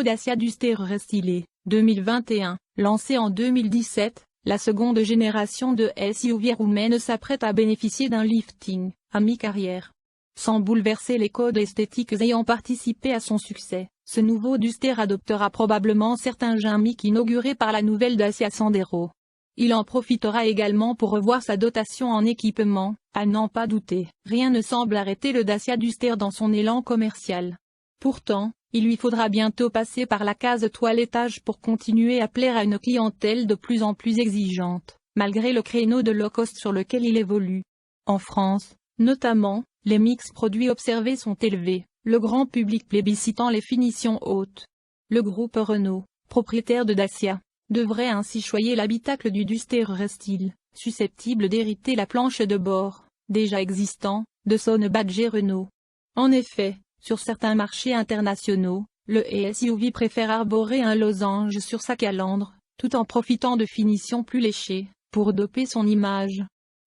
Dacia Duster Restylé, 2021, lancé en 2017, la seconde génération de SUV roumaine s'apprête à bénéficier d'un lifting, à mi-carrière. Sans bouleverser les codes esthétiques ayant participé à son succès, ce nouveau Duster adoptera probablement certains gimmicks inaugurés par la nouvelle Dacia Sandero. Il en profitera également pour revoir sa dotation en équipement, à n'en pas douter, rien ne semble arrêter le Dacia Duster dans son élan commercial. Pourtant, il lui faudra bientôt passer par la case toilettage pour continuer à plaire à une clientèle de plus en plus exigeante, malgré le créneau de low cost sur lequel il évolue. En France, notamment, les mix produits observés sont élevés, le grand public plébiscitant les finitions hautes. Le groupe Renault, propriétaire de Dacia, devrait ainsi choyer l'habitacle du Duster Restyle, susceptible d'hériter la planche de bord, déjà existant, de son badge Renault. En effet, sur certains marchés internationaux, le SUV préfère arborer un losange sur sa calandre, tout en profitant de finitions plus léchées, pour doper son image.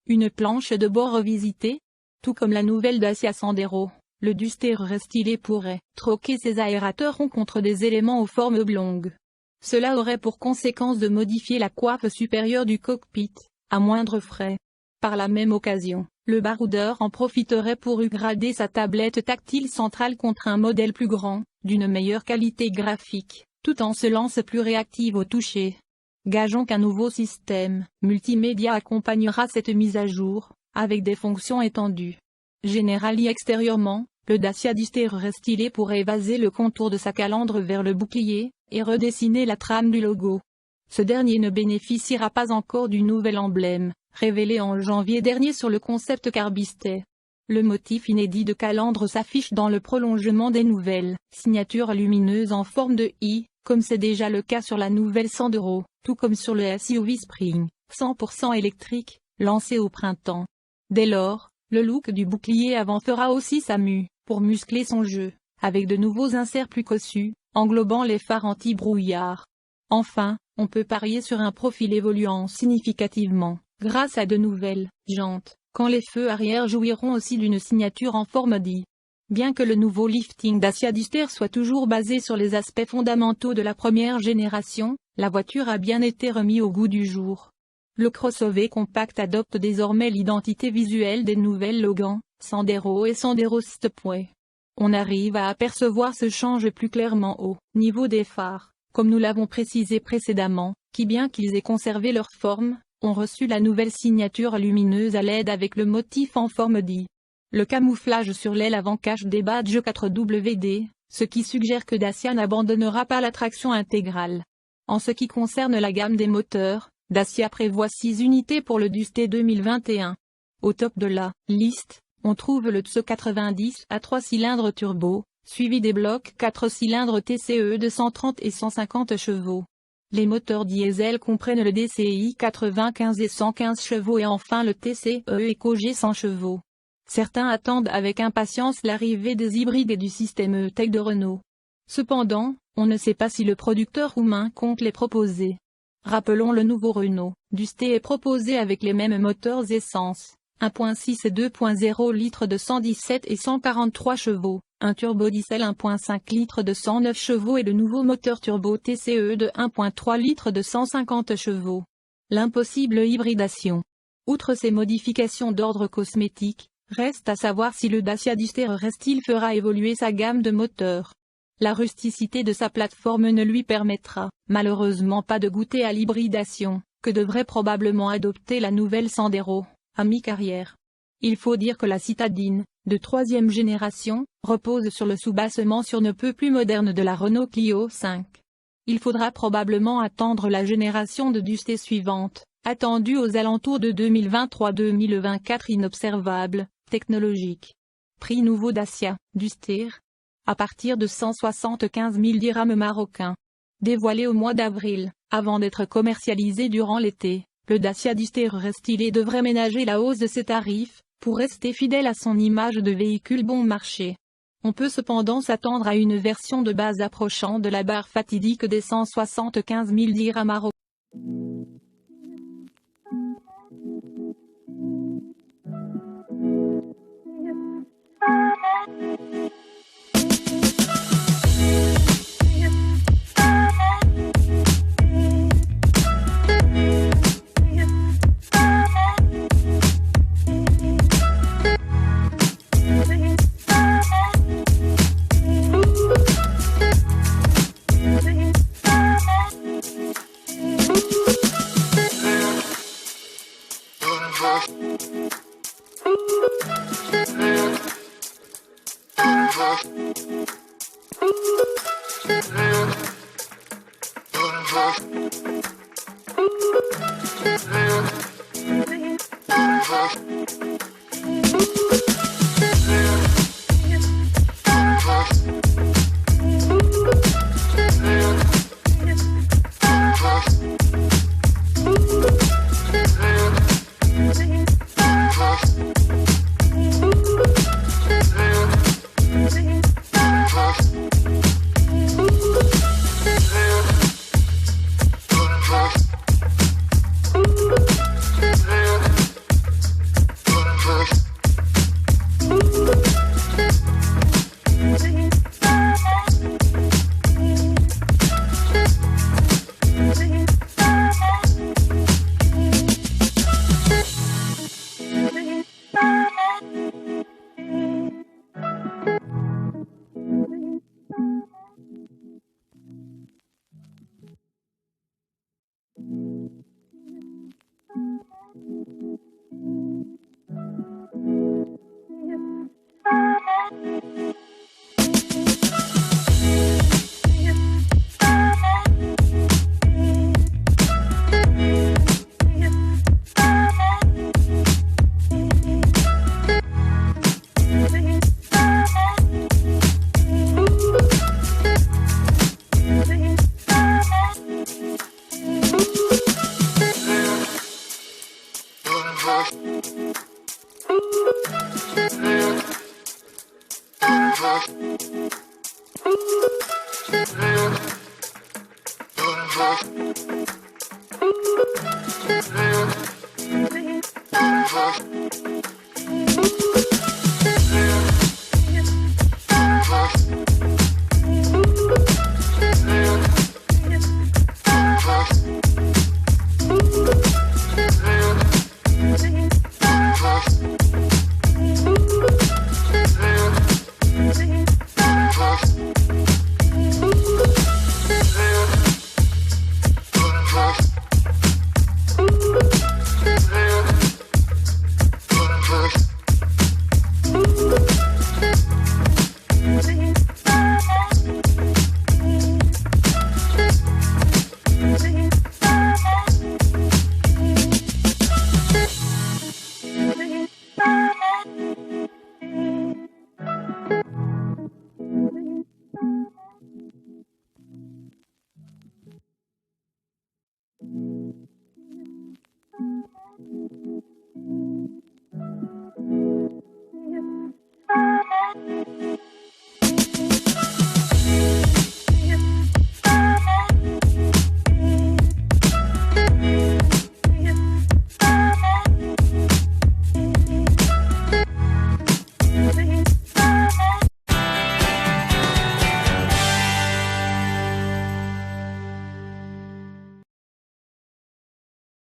Une planche de bord revisitée? Tout comme la nouvelle Dacia Sandero, le Duster Restylé pourrait troquer ses aérateurs ronds contre des éléments aux formes oblongues. Cela aurait pour conséquence de modifier la coiffe supérieure du cockpit, à moindre frais. Par la même occasion, le baroudeur en profiterait pour upgrader sa tablette tactile centrale contre un modèle plus grand, d'une meilleure qualité graphique, tout en se lance plus réactive au toucher. Gageons qu'un nouveau système multimédia accompagnera cette mise à jour, avec des fonctions étendues. Générali extérieurement, le Dacia Duster Restylé pourrait évaser le contour de sa calandre vers le bouclier, et redessiner la trame du logo. Ce dernier ne bénéficiera pas encore du nouvel emblème, révélé en janvier dernier sur le concept car Bistec. Le motif inédit de calandre s'affiche dans le prolongement des nouvelles signatures lumineuses en forme de I, comme c'est déjà le cas sur la nouvelle Sandero, tout comme sur le SUV Spring, 100% électrique, lancé au printemps. Dès lors, le look du bouclier avant fera aussi sa mue, pour muscler son jeu, avec de nouveaux inserts plus cossus, englobant les phares anti-brouillard. Enfin, on peut parier sur un profil évoluant significativement, grâce à de nouvelles jantes, quand les feux arrière jouiront aussi d'une signature en forme d'I. Bien que le nouveau lifting Dacia Duster soit toujours basé sur les aspects fondamentaux de la première génération, la voiture a bien été remis au goût du jour. Le crossover compact adopte désormais l'identité visuelle des nouvelles Logan, Sandero et Sandero Stepway. On arrive à apercevoir ce change plus clairement au niveau des phares, comme nous l'avons précisé précédemment, qui bien qu'ils aient conservé leur forme, ont reçu la nouvelle signature lumineuse à LED avec le motif en forme d'I. Le camouflage sur l'aile avant cache des badges 4WD, ce qui suggère que Dacia n'abandonnera pas la traction intégrale. En ce qui concerne la gamme des moteurs, Dacia prévoit 6 unités pour le Duster 2021. Au top de la liste, on trouve le TC90 à 3 cylindres turbo, suivi des blocs 4 cylindres TCE de 130 et 150 chevaux. Les moteurs diesel comprennent le DCI 95 et 115 chevaux et enfin le TCE EcoG 100 chevaux. Certains attendent avec impatience l'arrivée des hybrides et du système E-Tech de Renault. Cependant, on ne sait pas si le producteur roumain compte les proposer. Rappelons le nouveau Renault Duster est proposé avec les mêmes moteurs essence, 1.6 et 2.0 litres de 117 et 143 chevaux, un turbodiesel 1.5 litres de 109 chevaux et le nouveau moteur turbo TCE de 1.3 litres de 150 chevaux. L'impossible hybridation. Outre ces modifications d'ordre cosmétique, reste à savoir si le Dacia Duster Restyle fera évoluer sa gamme de moteurs. La rusticité de sa plateforme ne lui permettra, malheureusement pas de goûter à l'hybridation, que devrait probablement adopter la nouvelle Sandero, à mi-carrière. Il faut dire que la citadine, de 3e génération, repose sur le soubassement sur ne peu plus moderne de la Renault Clio 5. Il faudra probablement attendre la génération de Duster suivante, attendue aux alentours de 2023-2024 inobservable, technologique. Prix nouveau Dacia Duster. À partir de 175 000 dirhams marocains. Dévoilé au mois d'avril, avant d'être commercialisé durant l'été, le Dacia Duster Restylé devrait ménager la hausse de ses tarifs, pour rester fidèle à son image de véhicule bon marché. On peut cependant s'attendre à une version de base approchant de la barre fatidique des 175 000 dirhams marocains. Thank you.